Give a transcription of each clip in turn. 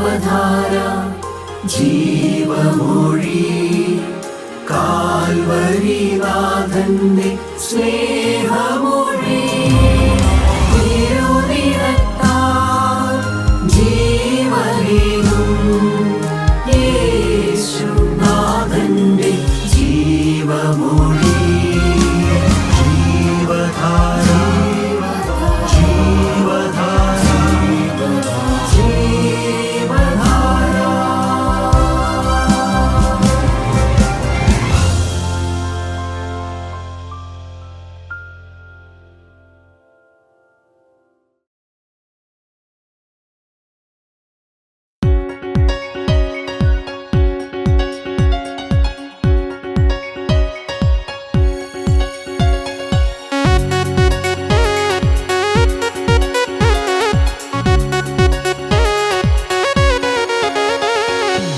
ജീവധാര ജീവമൊഴി കാൽവരിനാഥന്റെ സ്നേഹമൊഴി തിരുനിറത്താൽ ജീവനേകും യേശുനാഥന്റെ ജീവമൊഴി ജീവധാര ജീവധാര ജീവധാര.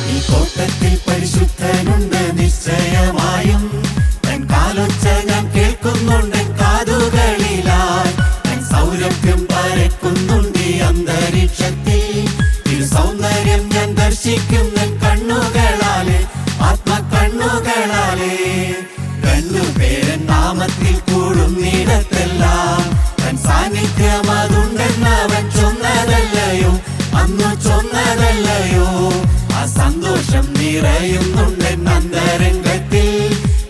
ഈ തോട്ടത്തിൽ പരിശുദ്ധനുണ്ട് നിശ്ചയമായും, തൻ കാലൊച്ച ഞാൻ കേൾക്കുന്നുണ്ട് കാതുകളിലായി. തൻ സൗരഭ്യം പരക്കുന്നുണ്ട് ഈ അന്തരീക്ഷത്തിൽ. തിരു സൗന്ദര്യം ഞാൻ ദർശിക്കുന്ന കണ്ണുകളാലെ, ആത്മകണ്ണുകളാലെ. രണ്ടുപേരൻ നാമത്തിൽ കൂടുന്നിടത്തെല്ലാം തൻ സാന്നിധ്യം അതുണ്ടെന്നവൻ ചൊന്നതല്ലയോ, അന്നു ചൊന്നതല്ലയോ. ആ സന്തോഷം നിറയുന്നുണ്ട് അന്തരംഗത്തിൽ.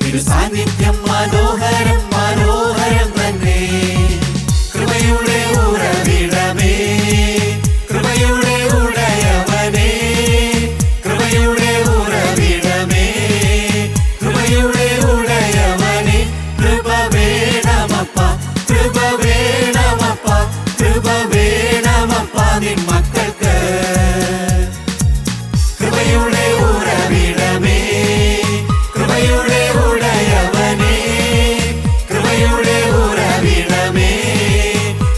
തിരു സാന്നിധ്യം മനോഹരം മനോഹരം തന്നെ. കൃപയുടെ ഉറവിടമേ, കൃപയുടെ ഉടയവനേ, കൃപയുടെ ഉറവിടമേ, കൃപയുടെ ഉടയവനേ. കൃപ വേണമപ്പ, കൃപ വേണമപ്പ, കൃപ വേണമപ്പ നിൻ മക്കൾക്ക്. കൃപയുടെ ഉറവിടമേ, കൃപയുടെ ഉടയവനേ, കൃപയുടെ ഉറവിടമേ,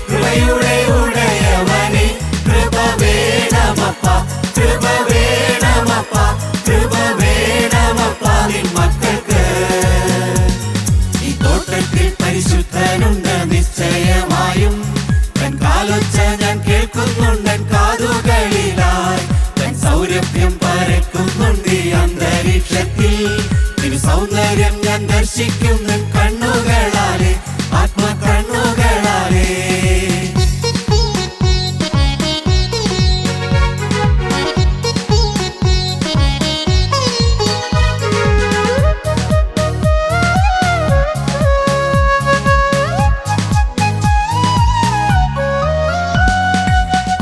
കൃപയുടെ ഉടയവനേ. കൃപ വേണമപ്പ, കൃപ വേണമപ്പ, കൃപ വേണമപ്പ നിൻ മക്കൾക്ക്. ഈ തോട്ടത്തിൽ പരിശുദ്ധനുണ്ട് നിശ്ചയമായും, തൻ കാലൊച്ച ഞാൻ കേൾക്കുന്നുണ്ട് കാതുകളിലായി. തൻ സൗരഭ്യം പരക്കുന്നുണ്ട് ഈ അന്തരീക്ഷത്തിൽ. തിരു സൗന്ദര്യം ഞാൻ ദർശിക്കുന്ന കണ്ണുകളാലെ, ആത്മകണ്ണുകളാലെ.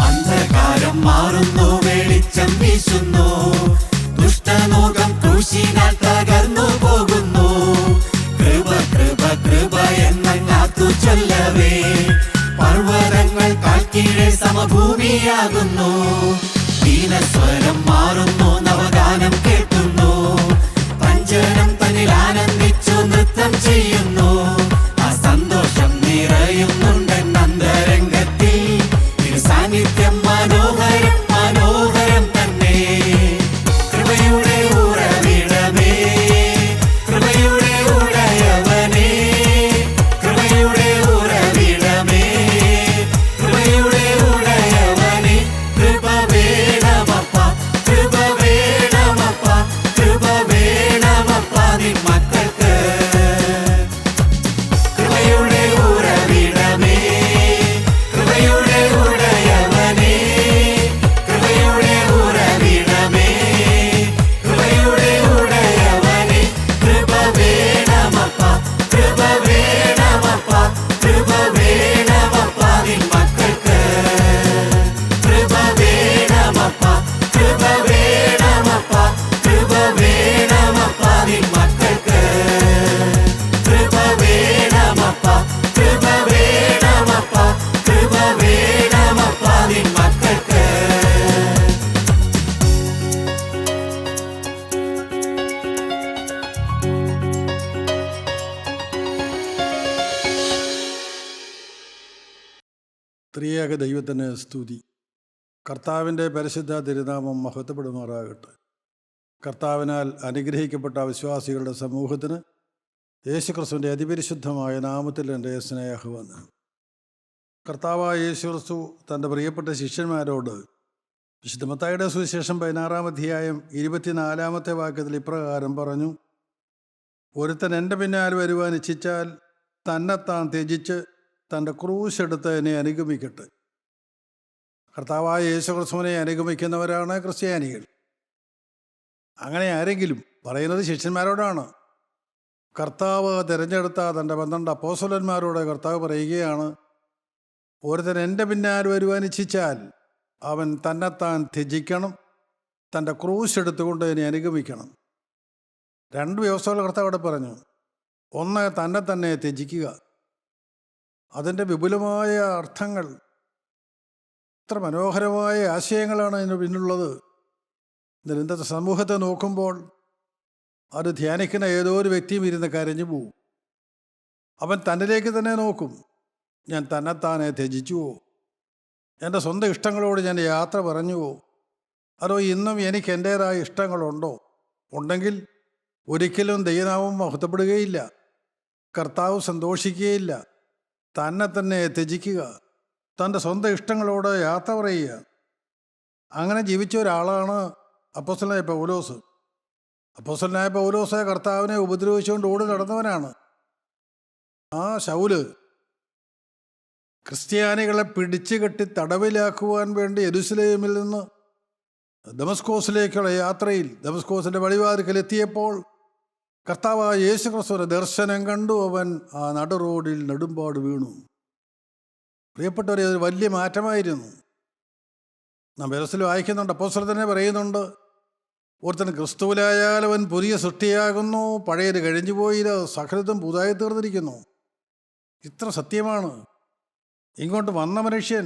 അന്ധകാരം മാറുന്നു, വെളിച്ചം വീശുന്നു. ദുഷ്ടലോകം ക്രൂശിനാൽ തകർന്നു പോകുന്നു. കൃപ കൃപ കൃപ എന്നങ്ങാത്തു ചൊല്ലവേ, പർവ്വതങ്ങൾ കാൽക്കീഴെ സമഭൂമിയാകുന്നു. ദീനസ്വരം മാറുന്നു, നവഗാനം കേൾക്കുന്നു. പഞ്ചനം തന്നിൽ ആനന്ദിച്ചു നൃത്തം ചെയ്യുന്നു. ആ സന്തോഷം നിറയുന്നുണ്ട് അന്തരംഗത്തിൽ. തിരു സാന്നിധ്യം മനോഹരം മനോഹരം തന്നെ. കൃപയുടെ ഉറവിടമേ, കൃപയുടെ ഉടയവനേ, കൃപയുടെ ഉറവിടമേ, കൃപയുടെ ഉടയവനേ. കൃപ വേണമപ്പ, കൃപ വേണമപ്പ, കൃപ വേണമപ്പ നിൻ മക്കൾക്ക്. കൃപയുടെ ഉറവിടമേ, കൃപയുടെ ഉടയവനേ, കൃപയുടെ ഉറവിടമേ, കൃപയുടെ ഉടയവനേ. കൃപ വേണമപ്പ, കൃപ വേണമപ്പ, കൃപ വേണമപ്പ നിൻ മക്കൾക്ക്. കൃപ വേണമപ്പ, കൃപ വേണമപ്പ, കൃപ വേണമപ്പ നിൻ മക്കൾക്ക്. കൃപ വേണമപ്പ, കൃപ വേണമപ്പ, കൃപ വേണമപ്പ നിൻ മക്കൾക്ക്. ത്രിയേക ദൈവത്തിന് സ്തുതി. കർത്താവിൻ്റെ പരിശുദ്ധ തിരുനാമം മഹത്വപ്പെടുമാറാകട്ടെ. കർത്താവിനാൽ അനുഗ്രഹിക്കപ്പെട്ട വിശ്വാസികളുടെ സമൂഹത്തിന് യേശുക്രിസ്തുവിൻ്റെ അതിപരിശുദ്ധമായ നാമത്തിൽ എൻ്റെ സ്നേഹവന്ദനം. കർത്താവായ യേശുക്രിസ്തു തൻ്റെ പ്രിയപ്പെട്ട ശിഷ്യന്മാരോട് വിശുദ്ധ മത്തായിയുടെ സുവിശേഷം 16-ാം അധ്യായം 24-ാമത്തെ വാക്യത്തിൽ ഇപ്രകാരം പറഞ്ഞു: ഒരുത്തൻ എൻ്റെ പിന്നാൽ വരുവാൻ ഇച്ഛിച്ചാൽ തന്നെത്താൻ ത്യജിച്ച് തൻ്റെ ക്രൂശ് എടുത്ത് എന്നെ അനുഗമിക്കട്ടെ. കർത്താവായ യേശുക്രിസ്തുവിനെ അനുഗമിക്കുന്നവരാണ് ക്രിസ്ത്യാനികൾ. അങ്ങനെ ആരെങ്കിലും പറയുന്നത് ശിഷ്യന്മാരോടാണ്. കർത്താവ് തിരഞ്ഞെടുത്ത തൻ്റെ 12 അപ്പോസ്തലന്മാരോട് കർത്താവ് പറയുകയാണ്, ഒരുത്തൻ എൻ്റെ പിന്നാൽ വരുവാൻ ഇച്ഛിച്ചാൽ അവൻ തന്നെത്താൻ ത്യജിക്കണം, തൻ്റെ ക്രൂശ് എടുത്തുകൊണ്ട് എന്നെ അനുഗമിക്കണം. 2 വ്യവസ്ഥകൾ കർത്താവ് അവിടെ പറഞ്ഞു. ഒന്ന്, തന്നെ ത്യജിക്കുക. അതിൻ്റെ വിപുലമായ അർത്ഥങ്ങൾ, എത്ര മനോഹരമായ ആശയങ്ങളാണ് അതിന് പിന്നുള്ളത്. ഇന്നത്തെ സമൂഹത്തെ നോക്കുമ്പോൾ അത് ധ്യാനിക്കുന്ന ഏതോ ഒരു വ്യക്തിയും ഇരുന്ന് കരഞ്ഞു പോവും. അവൻ തന്നിലേക്ക് തന്നെ നോക്കും. ഞാൻ തന്നെത്താനെ ത്യജിച്ചുവോ? എൻ്റെ സ്വന്തം ഇഷ്ടങ്ങളോട് ഞാൻ യാത്ര പറഞ്ഞുവോ? അതോ ഇന്നും എനിക്ക് എൻ്റേതായ ഇഷ്ടങ്ങളുണ്ടോ? ഉണ്ടെങ്കിൽ ഒരിക്കലും ദൈവനാമം മഹത്വപ്പെടുകയില്ല, കർത്താവ് സന്തോഷിക്കുകയില്ല. തന്നെ ത്യജിക്കുക, തൻ്റെ സ്വന്തം ഇഷ്ടങ്ങളോട് യാത്ര പറയുക. അങ്ങനെ ജീവിച്ച ഒരാളാണ് അപ്പോസ്തലനായ പൗലോസ്. അപ്പോസ്തലനായ പൗലോസ് കർത്താവിനെ ഉപദ്രവിച്ചുകൊണ്ട് ഓടി നടന്നവനാണ്. ആ ശൗല് ക്രിസ്ത്യാനികളെ പിടിച്ചു കെട്ടി തടവിലാക്കുവാൻ വേണ്ടി യെരുശലേമിൽ നിന്ന് ദമസ്കോസിലേക്കുള്ള യാത്രയിൽ ദമസ്കോസിൻ്റെ വഴിവാതിൽക്കൽ എത്തിയപ്പോൾ കർത്താവായ യേശുക്രിസ്തുവിന്റെ ദർശനം കണ്ടു. അവൻ ആ നടു റോഡിൽ നെടുമ്പാട് വീണു. പ്രിയപ്പെട്ടവരെ, അതൊരു വലിയ മാറ്റമായിരുന്നു. നാം വേദത്തിൽ വായിക്കുന്നുണ്ട്, അപ്പോസ്തലൻ തന്നെ പറയുന്നുണ്ട്, ഒരുത്തൻ ക്രിസ്തുവിലായാൽ അവൻ പുതിയ സൃഷ്ടിയാകുന്നു, പഴയത് കഴിഞ്ഞുപോയില്ല, സകലതും പുതുതായി തീർന്നിരിക്കുന്നു. ഇത്ര സത്യമാണ്. ഇങ്ങോട്ട് വന്ന മനുഷ്യൻ,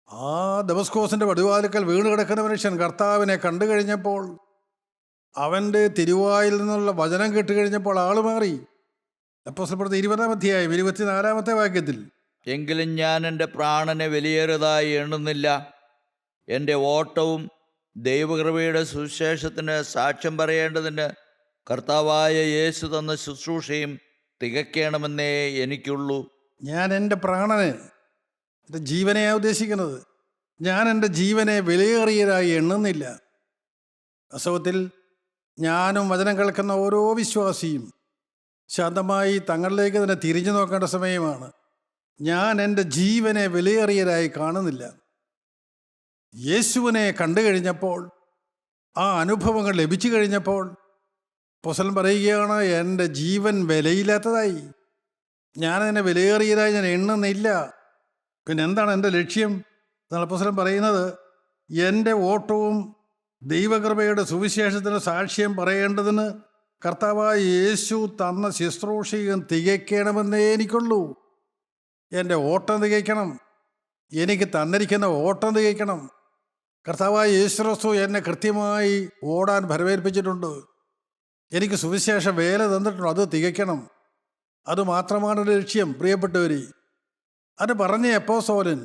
ആ ദമസ്കോസിൻ്റെ വടിവാതിൽക്കൽ വീണ് കിടക്കുന്ന മനുഷ്യൻ കർത്താവിനെ കണ്ടു കഴിഞ്ഞപ്പോൾ, അവൻ്റെ തിരുവായിൽ നിന്നുള്ള വചനം കേട്ടുകഴിഞ്ഞപ്പോൾ ആള് മാറി. അപ്പോസ്തലപ്രവൃത്തി 20-ാം അധ്യായം 24-ാമത്തെ വാക്യത്തിൽ, എങ്കിലും ഞാൻ എൻ്റെ പ്രാണനെ വിലയേറിയതായി എണ്ണുന്നില്ല. എൻ്റെ ഓട്ടവും ദൈവകൃപയുടെ സുവിശേഷത്തിന് സാക്ഷ്യം പറയേണ്ടതിന് കർത്താവായ യേശു തന്ന ശുശ്രൂഷയും തികയ്ക്കണമെന്നേ എനിക്കുള്ളൂ. ഞാൻ എൻ്റെ പ്രാണനെ, എൻ്റെ ജീവനെയാണ് ഉദ്ദേശിക്കുന്നത്, ഞാൻ എൻ്റെ ജീവനെ വിലയേറിയതായി എണ്ണുന്നില്ല. വാസ്തവത്തിൽ ഞാനും വചനം കേൾക്കുന്ന ഓരോ വിശ്വാസിയും ശാന്തമായി തങ്ങളിലേക്ക് തന്നെ തിരിഞ്ഞു നോക്കേണ്ട സമയമാണ്. ഞാൻ എൻ്റെ ജീവനെ വിലയേറിയതായി കാണുന്നില്ല. യേശുവിനെ കണ്ടു കഴിഞ്ഞപ്പോൾ, ആ അനുഭവങ്ങൾ ലഭിച്ചു കഴിഞ്ഞപ്പോൾ അപ്പോസ്തലൻ പറയുകയാണ്, എൻ്റെ ജീവൻ വിലയില്ലാത്തതായി, ഞാനതിനെ വിലയേറിയതായി ഞാൻ എണ്ണുന്നില്ല. പിന്നെ എന്താണ് എൻ്റെ ലക്ഷ്യം? എന്നാണ് അപ്പോസ്തലൻ പറയുന്നത്, എൻ്റെ ഓട്ടവും ദൈവകൃപയുടെ സുവിശേഷത്തിന് സാക്ഷ്യം പറയേണ്ടതിന് കർത്താവായ യേശു തന്ന ശുശ്രൂഷയും തികയ്ക്കണമെന്നേ എനിക്കുള്ളൂ. എൻ്റെ ഓട്ടം തികയ്ക്കണം, എനിക്ക് തന്നിരിക്കുന്ന ഓട്ടം തികയ്ക്കണം. കർത്താവായ യേശുക്രിസ്തു എന്നെ കൃത്യമായി ഓടാൻ ഭരമേൽപ്പിച്ചിട്ടുണ്ട്. എനിക്ക് സുവിശേഷ വേല തന്നിട്ടുണ്ട്, അത് തികയ്ക്കണം. അതുമാത്രമാണ് എൻ്റെ ലക്ഷ്യം. പ്രിയപ്പെട്ടവർ, അത് പറഞ്ഞ അപ്പോസ്തലൻ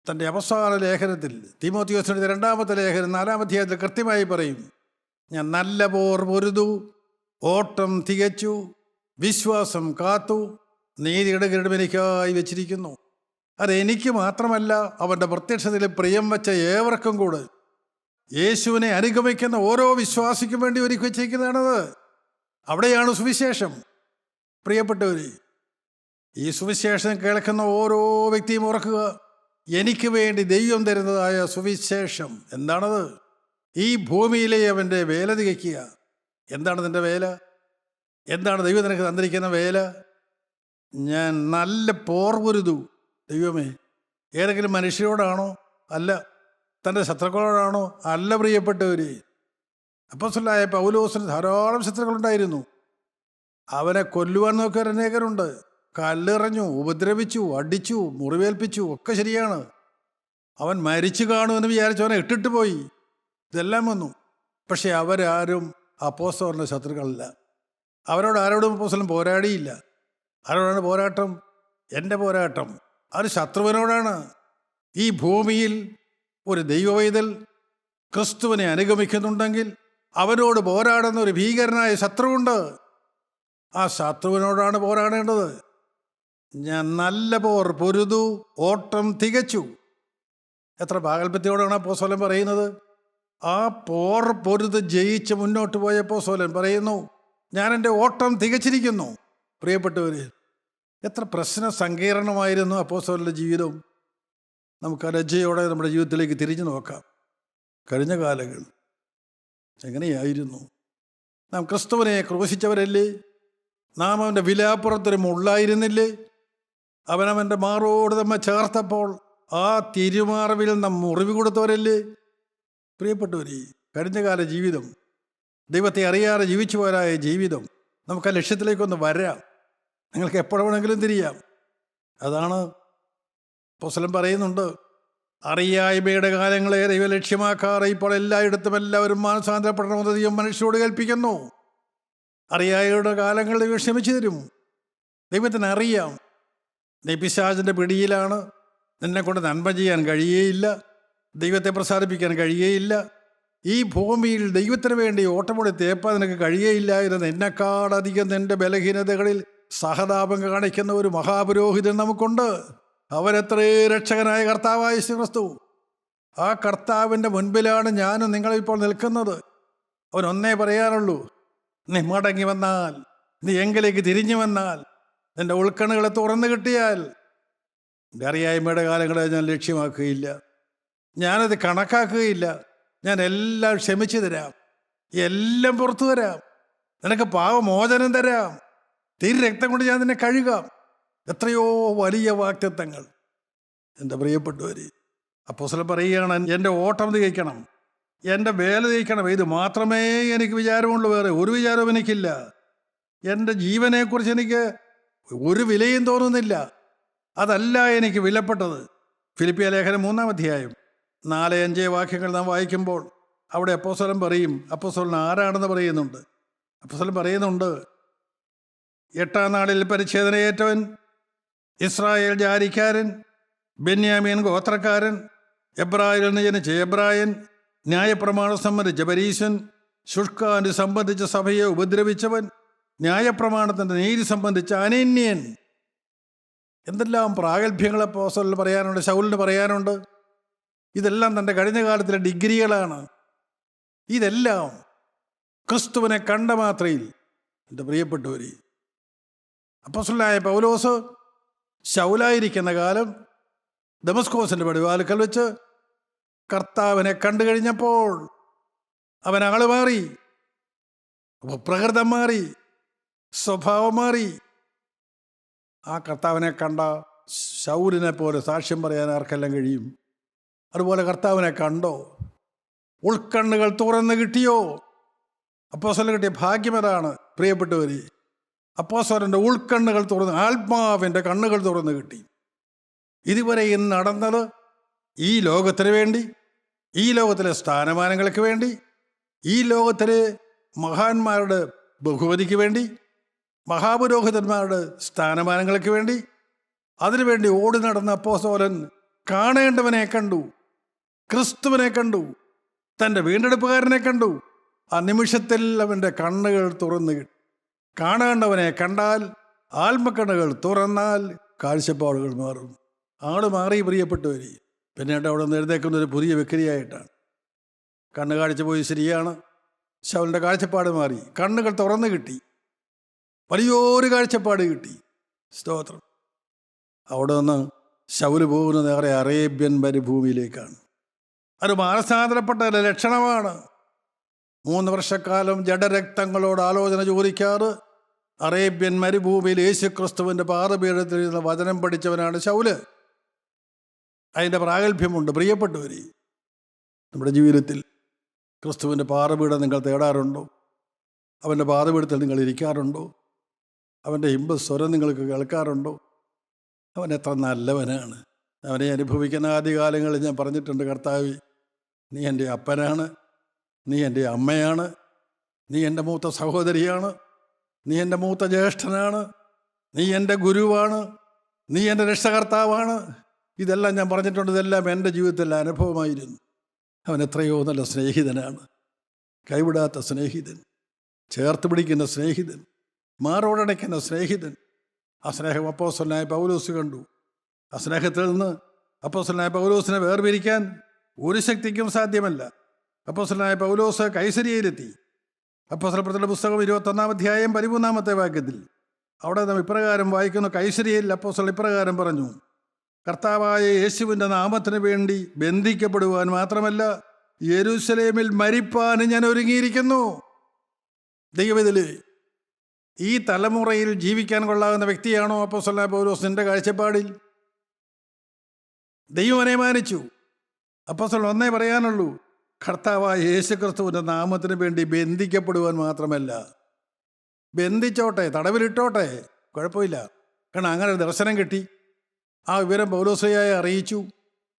തൻ്റെ അവസാന ലേഖനത്തിൽ, തീമോഥെയോസിന്റെ 2-ാമത്തെ ലേഖനം 4-ാം അധ്യായത്തിൽ കൃത്യമായി പറയും, ഞാൻ നല്ല പോർ പൊരുതു, ഓട്ടം തികച്ചു, വിശ്വാസം കാത്തു, നീതിയുടെ കിരീടം എനിക്കായി വെച്ചിരിക്കുന്നു. അതെനിക്ക് മാത്രമല്ല, അവൻ്റെ പ്രത്യക്ഷത്തിൽ പ്രിയം വെച്ച ഏവർക്കും കൂടെ, യേശുവിനെ അനുഗമിക്കുന്ന ഓരോ വിശ്വാസിക്കും വേണ്ടി ഒരുക്കി വച്ചിരിക്കുന്നതാണത്. അവിടെയാണ് സുവിശേഷം. പ്രിയപ്പെട്ടവർ, ഈ സുവിശേഷം കേൾക്കുന്ന ഓരോ വ്യക്തിയും ഓർക്കുക, എനിക്ക് വേണ്ടി ദൈവം തരുന്നതായ സുവിശേഷം എന്താണത്? ഈ ഭൂമിയിലെ അവൻ്റെ വേല തികയ്ക്കുക. എന്താണ് നിൻ്റെ വേല? എന്താണ് ദൈവം നിനക്ക് തന്നിരിക്കുന്ന വേല? ഞാൻ നല്ല പോർ പൊരുതു. ദൈവമേ, ഏതെങ്കിലും മനുഷ്യരോടാണോ? അല്ല. തൻ്റെ ശത്രുക്കളോടാണോ? അല്ല. പ്രിയപ്പെട്ടവർ, അപ്പോസ്തലനായ പൗലോസിന് ധാരാളം ശത്രുക്കളുണ്ടായിരുന്നു. അവനെ കൊല്ലുവാൻ നോക്കിയവർ അനേകരുണ്ട്. കല്ലെറിഞ്ഞു, ഉപദ്രവിച്ചു, അടിച്ചു, മുറിവേൽപ്പിച്ചു, ഒക്കെ ശരിയാണ്. അവൻ മരിച്ചു കാണുമെന്ന് വിചാരിച്ചു അവനെ ഇട്ടിട്ട് പോയി. ഇതെല്ലാം വന്നു. പക്ഷെ അവരാരും അപ്പോസ്തലന്റെ ശത്രുക്കളല്ല. അവരോട് ആരോടും അപ്പോസ്തലൻ പോരാടിയില്ല. ആരോടാണ് പോരാട്ടം? എൻ്റെ പോരാട്ടം അത് ശത്രുവിനോടാണ്. ഈ ഭൂമിയിൽ ഒരു ദൈവവൈതൽ ക്രിസ്തുവിനെ അനുഗമിക്കുന്നുണ്ടെങ്കിൽ അവനോട് പോരാടുന്ന ഒരു ഭീകരനായ ശത്രുവുണ്ട്. ആ ശത്രുവിനോടാണ് പോരാടേണ്ടത്. ഞാൻ നല്ല പോർ പൊരുതു, ഓട്ടം തികച്ചു. എത്ര പ്രാഗൽഭ്യത്തോടാണ് അപ്പോസ്തലൻ പറയുന്നത്. ആ പൊരുത് ജയിച്ച് മുന്നോട്ട് പോയ അപ്പോസ്തലൻ പറയുന്നു, ഞാൻ എൻ്റെ ഓട്ടം തികച്ചിരിക്കുന്നു. പ്രിയപ്പെട്ടവർ, എത്ര പ്രശ്ന സങ്കീർണമായിരുന്നു അപ്പോസ്തലൻ്റെ ജീവിതം. നമുക്ക് ലജ്ജയോടെ നമ്മുടെ ജീവിതത്തിലേക്ക് തിരിഞ്ഞു നോക്കാം. കഴിഞ്ഞ കാലങ്ങൾ എങ്ങനെയായിരുന്നു? നാം ക്രിസ്തുവിനെ ക്രൂശിച്ചവരല്ലേ? നാം അവൻ്റെ വിലാപ്പുറത്തൊരു മുള്ളായിരുന്നില്ലേ? അവനവൻ്റെ മാറോട് നമ്മെ ചേർത്തപ്പോൾ ആ തിരുമാറവിൽ നാം മുറിവ് കൊടുത്തവരല്ലേ? പ്രിയപ്പെട്ടവരെ, കഴിഞ്ഞകാല ജീവിതം, ദൈവത്തെ അറിയാതെ ജീവിച്ചു പോരായ ജീവിതം, നമുക്ക് ആ ലക്ഷ്യത്തിലേക്കൊന്ന് വരാം. നിങ്ങൾക്ക് എപ്പോഴും വേണമെങ്കിലും തിരിയാം. അതാണ് അപ്പോസ്തലൻ പറയുന്നുണ്ട്, അറിയായ്മയുടെ കാലങ്ങളെ ദൈവം ലക്ഷ്യമാക്കാറ് ഇപ്പോൾ എല്ലായിടത്തും എല്ലാവരും മാനസാന്തരപ്പെടണമെന്ന് ദൈവം മനുഷ്യരോട് കൽപ്പിക്കുന്നു. അറിയായ്മയുടെ കാലങ്ങൾ ദൈവം ക്ഷമിച്ചു തരും. ദൈവത്തിന് അറിയാം നീ പിശാചിൻ്റെ പിടിയിലാണ്, നിന്നെ കൊണ്ട് നന്മ ചെയ്യാൻ കഴിയേയില്ല, ദൈവത്തെ പ്രസാദിപ്പിക്കാൻ കഴിയേയില്ല, ഈ ഭൂമിയിൽ ദൈവത്തിന് വേണ്ടി ഓട്ടമോടി തേപ്പാൻ നിനക്ക് കഴിയേയില്ല എന്ന് എന്നെക്കാളധികം നിൻ്റെ ബലഹീനതകളിൽ സഹതാപം കാണിക്കുന്ന ഒരു മഹാപുരോഹിതൻ നമുക്കുണ്ട്. അവരെത്രേ രക്ഷകനായ കർത്താവായ യേശു ക്രിസ്തു. ആ കർത്താവിൻ്റെ മുൻപിലാണ് ഞാനും നിങ്ങളിപ്പോൾ നിൽക്കുന്നത്. അവൻ ഒന്നേ പറയാനുള്ളൂ, നീ മടങ്ങി വന്നാൽ, നീ എങ്കിലേക്ക് തിരിഞ്ഞു വന്നാൽ, നിന്റെ ഉൾക്കണ്ണുകളെ തുറന്നു കിട്ടിയാൽ, എൻ്റെ അറിയായ്മയുടെ കാലങ്ങളെ ഞാൻ ലക്ഷ്യമാക്കുകയില്ല, ഞാനത് കണക്കാക്കുകയില്ല, ഞാൻ എല്ലാം ക്ഷമിച്ചു തരാം, എല്ലാം പുറത്തു തരാം, നിനക്ക് പാപമോചനം തരാം, തിരു രക്തം കൊണ്ട് ഞാൻ നിന്നെ കഴുകാം. എത്രയോ വലിയ വാഗ്ദത്തങ്ങൾ. എൻ്റെ പ്രിയപ്പെട്ടവർ, അപ്പോസ്തലൻ പറയുകയാണ്, എൻ്റെ ഓട്ടം തികയ്ക്കണം, എൻ്റെ വേല തികയ്ക്കണം. ഇത് മാത്രമേ എനിക്ക് വിചാരമുള്ളൂ, വേറെ ഒരു വിചാരവും എനിക്കില്ല. എൻ്റെ ജീവനെക്കുറിച്ച് എനിക്ക് ഒരു വിലയും തോന്നുന്നില്ല. അതല്ല എനിക്ക് വിലപ്പെട്ടത്. ഫിലിപ്പിയ ലേഖനം 3-ാം അധ്യായം 4-5 വാക്യങ്ങൾ നാം വായിക്കുമ്പോൾ അവിടെ അപ്പോസ്തലൻ പറയും, അപ്പോസ്തലൻ ആരാണെന്ന് പറയുന്നുണ്ട്. അപ്പോസ്തലൻ പറയുന്നുണ്ട്, 8-ാം നാളിൽ പരിച്ഛേദനയേറ്റവൻ, ഇസ്രായേൽ ജാതിക്കാരൻ, ബെന്യാമീൻ ഗോത്രക്കാരൻ, എബ്രായരിൽ നിന്ന് ജനിച്ച എബ്രായൻ, ന്യായപ്രമാണം സംബന്ധിച്ച പരീശൻ, ശുഷ്കാന്തി സംബന്ധിച്ച സഭയെ ഉപദ്രവിച്ചവൻ, ന്യായപ്രമാണത്തിൻ്റെ നീതി സംബന്ധിച്ച അനന്യൻ. എന്തെല്ലാം പ്രാഗൽഭ്യങ്ങൾ അപ്പോസ്തലന് പറയാനുണ്ട്, ശൗലിന് പറയാനുണ്ട്. ഇതെല്ലാം തൻ്റെ കഴിഞ്ഞ കാലത്തിലെ ഡിഗ്രികളാണ്. ഇതെല്ലാം ക്രിസ്തുവിനെ കണ്ട മാത്രയിൽ. എൻ്റെ പ്രിയപ്പെട്ടവരെ, അപ്പോസ്തലനായ പൗലോസ് ശൗലായിരിക്കുന്ന കാലം ദമസ്കോസിൻ്റെ പടിവാതിൽക്കൽ വെച്ച് കർത്താവിനെ കണ്ടു കഴിഞ്ഞപ്പോൾ അവൻ ആള് മാറി, പ്രകൃതം മാറി, സ്വഭാവം മാറി. ആ കർത്താവിനെ കണ്ട ശൗലിനെ പോലെ സാക്ഷ്യം പറയാൻ ആർക്കെല്ലാം കഴിയും? അതുപോലെ കർത്താവിനെ കണ്ടോ? ഉൾക്കണ്ണുകൾ തുറന്ന് കിട്ടിയോ? അപ്പോസ്തലന് കിട്ടിയ ഭാഗ്യം അതാണ് പ്രിയപ്പെട്ടവരെ. അപ്പോസ്തലൻ്റെ ഉൾക്കണ്ണുകൾ തുറന്ന്, ആത്മാവിൻ്റെ കണ്ണുകൾ തുറന്ന് കിട്ടി. ഇതുവരെയും നടന്നത് ഈ ലോകത്തിന് വേണ്ടി, ഈ ലോകത്തിലെ സ്ഥാനമാനങ്ങൾക്ക് വേണ്ടി, ഈ ലോകത്തിലെ മഹാന്മാരുടെ ബഹുമതിക്ക് വേണ്ടി, മഹാപുരോഹിതന്മാരുടെ സ്ഥാനമാനങ്ങൾക്ക് വേണ്ടി, അതിനുവേണ്ടി ഓടി നടന്ന അപ്പോസ്തലൻ കാണേണ്ടവനെ കണ്ടു, ക്രിസ്തുവിനെ കണ്ടു, തൻ്റെ വീണ്ടെടുപ്പുകാരനെ കണ്ടു. ആ നിമിഷത്തിൽ അവൻ്റെ കണ്ണുകൾ തുറന്നു കിട്ടി. കാണേണ്ടവനെ കണ്ടാൽ, ആത്മക്കണ്ണുകൾ തുറന്നാൽ കാഴ്ചപ്പാടുകൾ മാറും. ആള് മാറി പ്രിയപ്പെട്ടവര്. പിന്നീട് അവിടെ നിന്ന് എഴുന്നേക്കുന്നൊരു പുതിയ വ്യക്തിയായിട്ടാണ്. കണ്ണ് കാഴ്ച പോയി ശരിയാണ്, ശൗലിൻ്റെ കാഴ്ചപ്പാട് മാറി, കണ്ണുകൾ തുറന്നു കിട്ടി, വലിയൊരു കാഴ്ചപ്പാട് കിട്ടി. സ്തോത്രം. അവിടെ നിന്ന് ശൗല് പോകുന്ന നേരെ അറേബ്യൻ മരുഭൂമിയിലേക്കാണ്. അത് മാനസാന്തരപ്പെട്ട ലക്ഷണമാണ്. 3 വർഷക്കാലം ജഡരക്തങ്ങളോട് ആലോചന ചോദിക്കാറ് അറേബ്യൻ മരുഭൂമിയിൽ യേശുക്രിസ്തുവിൻ്റെ പാദപീഠത്തിൽ നിന്ന് വചനം പഠിച്ചവനാണ് ശൗല്. അതിൻ്റെ പ്രാഗൽഭ്യമുണ്ട്. പ്രിയപ്പെട്ടവരെ, നമ്മുടെ ജീവിതത്തിൽ ക്രിസ്തുവിൻ്റെ പാദപീഠം നിങ്ങൾ തേടാറുണ്ടോ? അവൻ്റെ പാദപീഠത്തിൽ നിങ്ങൾ ഇരിക്കാറുണ്ടോ? അവൻ്റെ ഇമ്പസ്വരം നിങ്ങൾക്ക് കേൾക്കാറുണ്ടോ? അവൻ എത്ര നല്ലവനാണ്. അവനെ അനുഭവിക്കുന്ന ആദ്യകാലങ്ങളിൽ ഞാൻ പറഞ്ഞിട്ടുണ്ട്, കർത്താവേ, നീ എൻ്റെ അപ്പനാണ്, നീ എൻ്റെ അമ്മയാണ്, നീ എൻ്റെ മൂത്ത സഹോദരിയാണ്, നീ എൻ്റെ മൂത്ത ജ്യേഷ്ഠനാണ്, നീ എൻ്റെ ഗുരുവാണ്, നീ എൻ്റെ രക്ഷകർത്താവാണ്. ഇതെല്ലാം ഞാൻ പറഞ്ഞിട്ടുണ്ട്. ഇതെല്ലാം എൻ്റെ ജീവിതത്തിലെ അനുഭവമായിരുന്നു. അവൻ എത്രയോ നല്ല സ്നേഹിതനാണ്, കൈവിടാത്ത സ്നേഹിതൻ, ചേർത്ത് പിടിക്കുന്ന സ്നേഹിതൻ, മാറോടടയ്ക്കുന്ന സ്നേഹിതൻ. ആ സ്നേഹം അപ്പോസ്തലനായ പൗലോസ് കണ്ടു. ആ സ്നേഹത്തിൽ നിന്ന് അപ്പോസ്തലനായ പൗലോസിനെ വേർപിരിക്കാൻ ഒരു ശക്തിക്കും സാധ്യമല്ല. അപ്പോസ്തലനായ പൗലോസ് കൈസരിയയിലെത്തി. അപ്പോസ്തലപ്രവൃത്തികളുടെ പുസ്തകം 21 അധ്യായം 13 വാക്യത്തിൽ അവിടെ നാം ഇപ്രകാരം വായിക്കുന്നു. കൈസരിയയിൽ അപ്പോസ്തലൻ ഇപ്രകാരം പറഞ്ഞു: കർത്താവായ യേശുവിൻ്റെ നാമത്തിന് വേണ്ടി ബന്ധിക്കപ്പെടുവാൻ മാത്രമല്ല, യെരൂശലേമിൽ മരിപ്പാനും ഞാൻ ഒരുങ്ങിയിരിക്കുന്നു. ദൈവത്തില് ഈ തലമുറയിൽ ജീവിക്കാൻ കൊള്ളാവുന്ന വ്യക്തിയാണോ അപ്പോസ്തലനായ പൗലോസ് നിന്റെ കാഴ്ചപ്പാടിൽ? ദൈവം അവനെ മാനിച്ചു. അപ്പോസ്തലൻ ഒന്നേ പറയാനുള്ളൂ: കർത്താവായ യേശുക്രിസ്തുവിൻ്റെ നാമത്തിന് വേണ്ടി ബന്ധിക്കപ്പെടുവാൻ മാത്രമല്ല, ബന്ധിച്ചോട്ടെ, തടവിലിട്ടോട്ടെ, കുഴപ്പമില്ല. കാരണം അങ്ങനെ ഒരു ദർശനം കിട്ടി. ആ വിവരം പൗലോസയായി അറിയിച്ചു.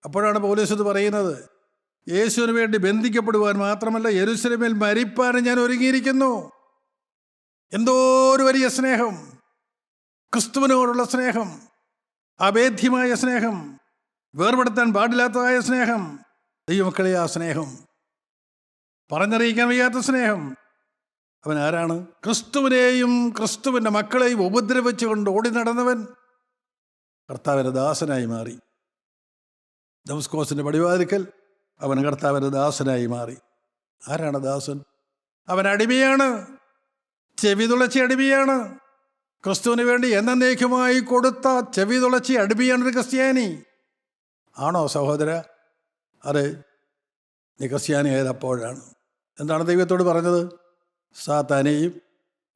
അപ്പോഴാണ് പൗലോസ് ഇത് പറയുന്നത്: യേശുവിന് വേണ്ടി ബന്ധിക്കപ്പെടുവാൻ മാത്രമല്ല, യെരൂശലേമിൽ മരിപ്പാനും ഞാൻ ഒരുങ്ങിയിരിക്കുന്നു. എന്തോ ഒരു വലിയ സ്നേഹം, ക്രിസ്തുവിനോടുള്ള സ്നേഹം, അഭേദ്യമായ സ്നേഹം, വേർപെടുത്താൻ പാടില്ലാത്തതായ സ്നേഹം. ദൈവമക്കളെ, ആ സ്നേഹം പറഞ്ഞറിയിക്കാൻ വയ്യാത്ത സ്നേഹം. അവൻ ആരാണ്? ക്രിസ്തുവിനെയും ക്രിസ്തുവിൻ്റെ മക്കളെയും ഉപദ്രവിച്ചുകൊണ്ട് ഓടി നടന്നവൻ കർത്താവിൻ്റെ ദാസനായി മാറി. ദമസ്കോസിൻ്റെ പടിവാതിൽക്കൽ അവൻ കർത്താവിൻ്റെ ദാസനായി മാറി. ആരാണ് ദാസൻ? അവൻ അടിമയാണ്, ചെവി തുളച്ചി അടിമയാണ്. ക്രിസ്തുവിന് വേണ്ടി എന്നേക്കുമായി കൊടുത്ത ചെവി തുളച്ചി അടിമയാണ് ഒരു ക്രിസ്ത്യാനി. ആണോ സഹോദര? അതെ, നീ ക്രിസ്ത്യാനി ആയത് അപ്പോഴാണ്. എന്താണ് ദൈവത്തോട് പറഞ്ഞത്? സാത്താനെയും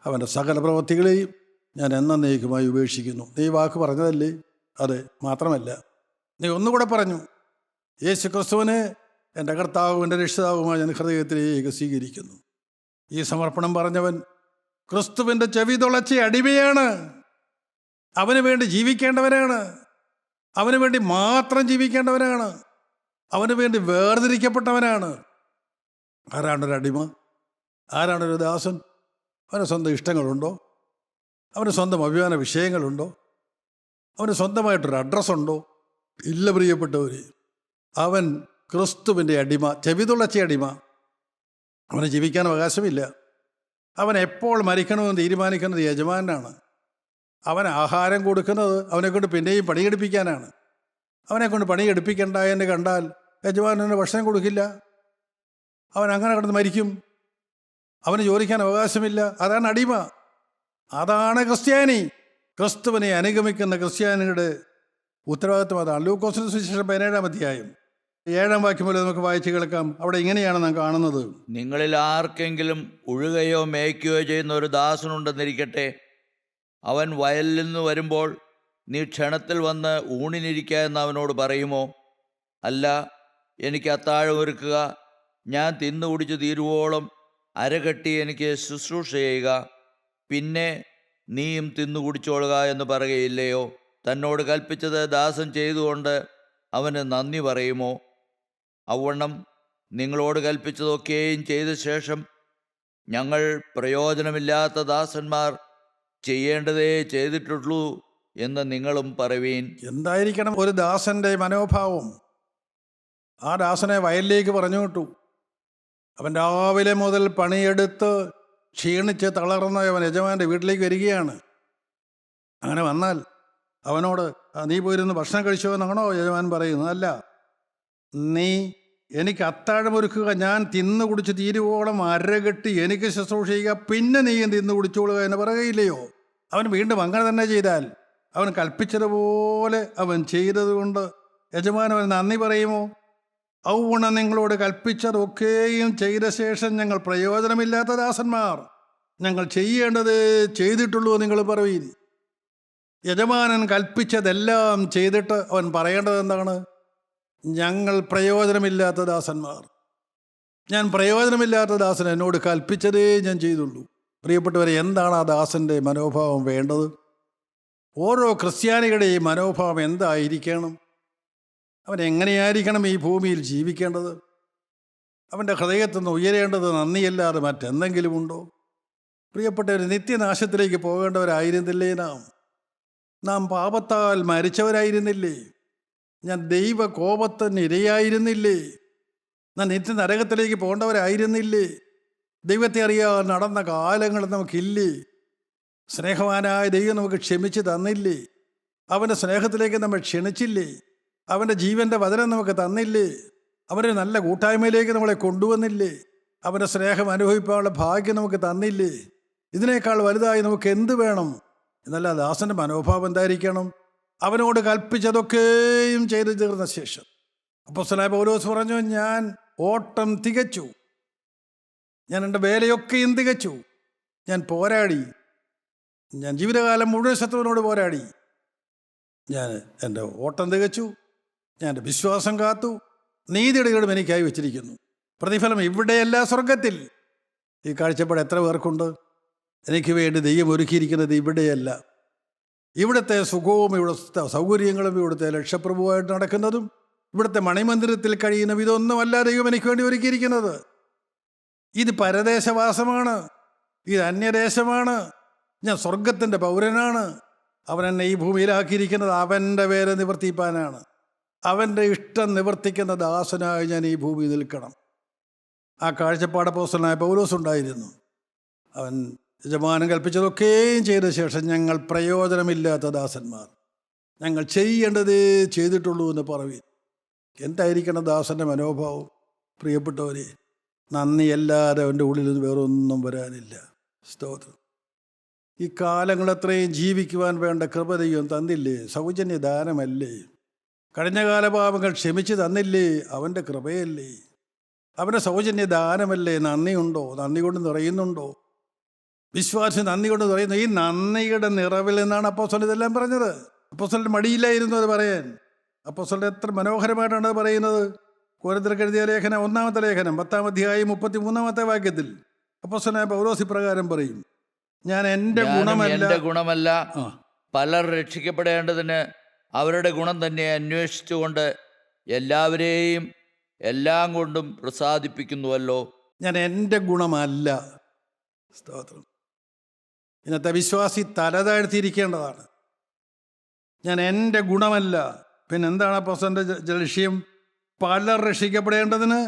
അവൻ്റെ സകല പ്രവൃത്തികളെയും ഞാൻ എന്നേക്കുമായി ഉപേക്ഷിക്കുന്നു. നീ വാക്ക് പറഞ്ഞതല്ലേ? അതെ. മാത്രമല്ല, നീ ഒന്നുകൂടെ പറഞ്ഞു: യേശു ക്രിസ്തുവിനെ എൻ്റെ കർത്താവും എൻ്റെ രക്ഷിതാവുമായി ഞാൻ ഹൃദയത്തിലേക്ക് സ്വീകരിക്കുന്നു. ഈ സമർപ്പണം പറഞ്ഞവൻ ക്രിസ്തുവിൻ്റെ ചെവി തുളച്ച അടിമയാണ്. അവന് വേണ്ടി ജീവിക്കേണ്ടവനാണ്. അവന് വേണ്ടി മാത്രം ജീവിക്കേണ്ടവനാണ്. അവന് വേണ്ടി വേർതിരിക്കപ്പെട്ടവനാണ്. ആരാണൊരു അടിമ? ആരാണൊരു ദാസൻ? അവന് സ്വന്തം ഇഷ്ടങ്ങളുണ്ടോ? അവന് സ്വന്തം അഭിമാന വിഷയങ്ങളുണ്ടോ? അവന് സ്വന്തമായിട്ടൊരു അഡ്രസ്സുണ്ടോ? ഇല്ല പ്രിയപ്പെട്ടവർ. അവൻ ക്രിസ്തുവിൻ്റെ അടിമ, ചെവിതുളച്ച അടിമ. അവന് ജീവിക്കാൻ അവകാശമില്ല. അവൻ എപ്പോൾ മരിക്കണമെന്ന് തീരുമാനിക്കുന്നത് യജമാനാണ്. അവൻ ആഹാരം കൊടുക്കുന്നത് അവനെക്കൊണ്ട് പിന്നെയും പണിയെടുപ്പിക്കാനാണ്. അവനെക്കൊണ്ട് പണിയെടുപ്പിക്കണ്ട എന്ന് കണ്ടാൽ യജമാനന് ഭക്ഷണം കൊടുക്കില്ല. അവൻ അങ്ങനെ കിടന്ന് മരിക്കും. അവന് ജോലിക്കാൻ അവകാശമില്ല. അതാണ് അടിമ. അതാണ് ക്രിസ്ത്യാനി. ക്രിസ്തുവിനെ അനുഗമിക്കുന്ന ക്രിസ്ത്യാനിയുടെ ഉത്തരവാദിത്വം അതാണ്. ലൂക്കോസിന്റെ സുവിശേഷം 17 അധ്യായം 7 വാക്യം പോലെ നമുക്ക് വായിച്ച് കേൾക്കാം. അവിടെ ഇങ്ങനെയാണ് നാം കാണുന്നത്: നിങ്ങളിൽ ആർക്കെങ്കിലും ഉഴുകയോ മേയ്ക്കുകയോ ചെയ്യുന്ന ഒരു ദാസനുണ്ടെന്നിരിക്കട്ടെ. അവൻ വയലിൽ നിന്ന് വരുമ്പോൾ നീ ക്ഷണത്തിൽ വന്ന് ഊണിനിരിക്കുക എന്ന് അവനോട് പറയുമോ? അല്ല, എനിക്ക് അത്താഴം ഒരുക്കുക, ഞാൻ തിന്നു കുടിച്ചു തീരുവോളം അരകെട്ടി എനിക്ക് ശുശ്രൂഷ ചെയ്യുക, പിന്നെ നീയും തിന്നു കുടിച്ചോളുക എന്ന് പറയുകയില്ലയോ? തന്നോട് കൽപ്പിച്ചത് ദാസൻ ചെയ്തുകൊണ്ട് അവന് നന്ദി പറയുമോ? അവണ്ണം നിങ്ങളോട് കൽപ്പിച്ചതൊക്കെയും ചെയ്ത ശേഷം ഞങ്ങൾ പ്രയോജനമില്ലാത്ത ദാസന്മാർ, ചെയ്യേണ്ടതേ ചെയ്തിട്ടുള്ളൂ എന്ന് നിങ്ങളും പറവീൻ. എന്തായിരിക്കണം ഒരു ദാസന്റെ മനോഭാവം? ആ ദാസനെ വയലിലേക്ക് പറഞ്ഞു വിട്ടു. അവൻ രാവിലെ മുതൽ പണിയെടുത്ത് ക്ഷീണിച്ച് തളർന്ന അവൻ യജമാൻ്റെ വീട്ടിലേക്ക് വരികയാണ്. അങ്ങനെ വന്നാൽ അവനോട് നീ പോയിരുന്ന് ഭക്ഷണം കഴിച്ചോ എന്നാണോ യജമാൻ പറയുന്നത്? അല്ല, നീ എനിക്ക് അത്താഴം ഒരുക്കുക, ഞാൻ തിന്നു കുടിച്ച് തീരുവോളം അരകെട്ടി എനിക്ക് ശുശ്രൂഷ ചെയ്യുക, പിന്നെ നീയും തിന്നു കുടിച്ചോളുക എന്ന് പറയുകയില്ലയോ? അവൻ വീണ്ടും അങ്ങനെ തന്നെ ചെയ്താൽ, അവൻ കൽപ്പിച്ചതുപോലെ അവൻ ചെയ്തതുകൊണ്ട് യജമാനൻ അവൻ നന്ദി പറയുമോ? ഔവണ നിങ്ങളോട് കൽപ്പിച്ചതൊക്കെയും ചെയ്ത ശേഷം ഞങ്ങൾ പ്രയോജനമില്ലാത്ത ദാസന്മാർ, ഞങ്ങൾ ചെയ്യേണ്ടത് ചെയ്തിട്ടുള്ളൂ നിങ്ങൾ പറവീൻ. യജമാനൻ കൽപ്പിച്ചതെല്ലാം ചെയ്തിട്ട് അവൻ പറയേണ്ടത് എന്താണ്? ഞങ്ങൾ പ്രയോജനമില്ലാത്ത ദാസന്മാർ, ഞാൻ പ്രയോജനമില്ലാത്ത ദാസൻ, എന്നോട് കൽപ്പിച്ചതേ ഞാൻ ചെയ്തുള്ളൂ. പ്രിയപ്പെട്ടവരെ, എന്താണ് ആ ദാസൻ്റെ മനോഭാവം വേണ്ടത്? ഓരോ ക്രിസ്ത്യാനികളുടെയും മനോഭാവം എന്തായിരിക്കണം? അവൻ എങ്ങനെയായിരിക്കണം ഈ ഭൂമിയിൽ ജീവിക്കേണ്ടത്? അവൻ്റെ ഹൃദയത്തിൽ നിന്ന് ഉയരേണ്ടത് നന്ദിയല്ലാതെ മറ്റെന്തെങ്കിലും ഉണ്ടോ? പ്രിയപ്പെട്ടവർ, നിത്യനാശത്തിലേക്ക് പോകേണ്ടവരായിരുന്നില്ലേ നാം പാപത്താൽ മരിച്ചവരായിരുന്നില്ലേ? ഞാൻ ദൈവ കോപത്തിന് ഇരയായിരുന്നില്ലേ? നാം നിത്യനരകത്തിലേക്ക് പോകേണ്ടവരായിരുന്നില്ലേ? ദൈവത്തെ അറിയാൻ നടന്ന കാലങ്ങൾ നമുക്കില്ലേ? സ്നേഹവാനായ ദൈവം നമുക്ക് ക്ഷമിച്ച് തന്നില്ലേ? അവൻ്റെ സ്നേഹത്തിലേക്ക് നമ്മൾ ക്ഷണിച്ചില്ലേ? അവൻ്റെ ജീവൻ്റെ വചനം നമുക്ക് തന്നില്ലേ? അവൻ്റെ നല്ല കൂട്ടായ്മയിലേക്ക് നമ്മളെ കൊണ്ടുവന്നില്ലേ? അവൻ്റെ സ്നേഹം അനുഭവിക്കാനുള്ള ഭാഗ്യം നമുക്ക് തന്നില്ലേ? ഇതിനേക്കാൾ വലുതായി നമുക്ക് എന്ത് വേണം? എന്നല്ല ദാസൻ്റെ മനോഭാവം എന്തായിരിക്കണം? അവനോട് കൽപ്പിച്ചതൊക്കെയും ചെയ്തു തീർന്ന ശേഷം അപ്പോസ്തലനായ പൗലോസ് പറഞ്ഞു, ഞാൻ ഓട്ടം തികച്ചു, ഞാൻ എൻ്റെ വേലയൊക്കെയും തികച്ചു, ഞാൻ പോരാടി, ഞാൻ ജീവിതകാലം മുഴുവൻ ശത്രുവിനോട് പോരാടി, ഞാൻ എൻ്റെ ഓട്ടം തികച്ചു, ഞാൻ എൻ്റെ വിശ്വാസം കാത്തു, നീതിയുടെ ഇടം എനിക്കായി വെച്ചിരിക്കുന്നു. പ്രതിഫലം ഇവിടെയല്ല, സ്വർഗത്തിൽ. ഈ കാഴ്ചപ്പാട് എത്ര പേർക്കുണ്ട്? എനിക്ക് വേണ്ടി ദൈവം ഒരുക്കിയിരിക്കുന്നത് ഇവിടെയല്ല. ഇവിടുത്തെ സുഖവും ഇവിടുത്തെ സൗകര്യങ്ങളും ഇവിടുത്തെ ലക്ഷപ്രഭുവായിട്ട് നടക്കുന്നതും ഇവിടുത്തെ മണിമന്ദിരത്തിൽ കഴിയുന്ന ഇതൊന്നുമല്ല ദൈവം എനിക്ക് വേണ്ടി ഒരുക്കിയിരിക്കുന്നത്. ഇത് പരദേശവാസമാണ്, ഇത് അന്യദേശമാണ്. ഞാൻ സ്വർഗത്തിൻ്റെ പൗരനാണ്. അവൻ എന്നെ ഈ ഭൂമിയിലാക്കിയിരിക്കുന്നത് അവൻ്റെ പേര് നിവർത്തിപ്പാനാണ്. അവൻ്റെ ഇഷ്ടം നിവർത്തിക്കുന്ന ദാസനായി ഞാൻ ഈ ഭൂമിയിൽ നിൽക്കണം. ആ കാഴ്ചപ്പാട് അപ്പോസ്തലനായ പൗലോസ് ഉണ്ടായിരുന്നു. അവൻ യജമാനൻ കൽപ്പിച്ചതൊക്കെയും ചെയ്ത ശേഷം ഞങ്ങൾ പ്രയോജനമില്ലാത്ത ദാസന്മാർ, ഞങ്ങൾ ചെയ്യേണ്ടതേ ചെയ്തിട്ടുള്ളൂ എന്ന് പറയും. എന്തായിരിക്കണം ദാസൻ്റെ മനോഭാവം? പ്രിയപ്പെട്ടവരെ, നന്ദിയല്ലാതെ അവൻ്റെ ഉള്ളിൽ നിന്ന് വേറെ ഒന്നും വരാനില്ല. സ്തോത്രം. ഈ കാലങ്ങളത്രയും ജീവിക്കുവാൻ വേണ്ട കൃപ ദൈവം തന്നില്ലേ? സൗജന്യ ദാനമല്ലേ? കഴിഞ്ഞ കാലപാപങ്ങൾ ക്ഷമിച്ച് തന്നില്ലേ? അവൻ്റെ കൃപയല്ലേ? അവൻ്റെ സൗജന്യ ദാനമല്ലേ? നന്ദിയുണ്ടോ? നന്ദി കൊണ്ട് നിറയുന്നുണ്ടോ? വിശ്വാസം നന്ദി കൊണ്ട് നിറയുന്നു. ഈ നന്ദിയുടെ നിറവിൽ നിന്നാണ് അപ്പോസ്തലൻ ഇതെല്ലാം പറഞ്ഞത്. അപ്പോസ്തലൻ മടിയില്ലായിരുന്നു അത് പറയാൻ. അപ്പോസ്തലൻ എത്ര മനോഹരമായിട്ടാണ് അത് പറയുന്നത്. കൊരിന്ത്യർക്ക് എഴുതിയ ലേഖനം 1-ാമത്തെ ലേഖനം 10-ാം അധ്യായം 33-ാമത്തെ വാക്യത്തിൽ അപ്പോസ്തലനായ പൗലോസ് ഇപ്രകാരം പറയും, ഞാൻ എൻ്റെ ഗുണമല്ല പലർ രക്ഷിക്കപ്പെടേണ്ടതിന് അവരുടെ ഗുണം തന്നെ അന്വേഷിച്ചുകൊണ്ട് എല്ലാവരെയും എല്ലാം കൊണ്ടും പ്രസാദിപ്പിക്കുന്നുവല്ലോ. ഞാൻ എൻ്റെ ഗുണമല്ല. സ്തോത്രം. ഇന്നത്തെ വിശ്വാസി തലതാഴ്ത്തിയിരിക്കേണ്ടതാണ്. ഞാൻ എൻ്റെ ഗുണമല്ല. പിന്നെ എന്താണ് അപ്പോസ്തലൻ്റെ ലക്ഷ്യം? പലർ രക്ഷിക്കപ്പെടേണ്ടതിന്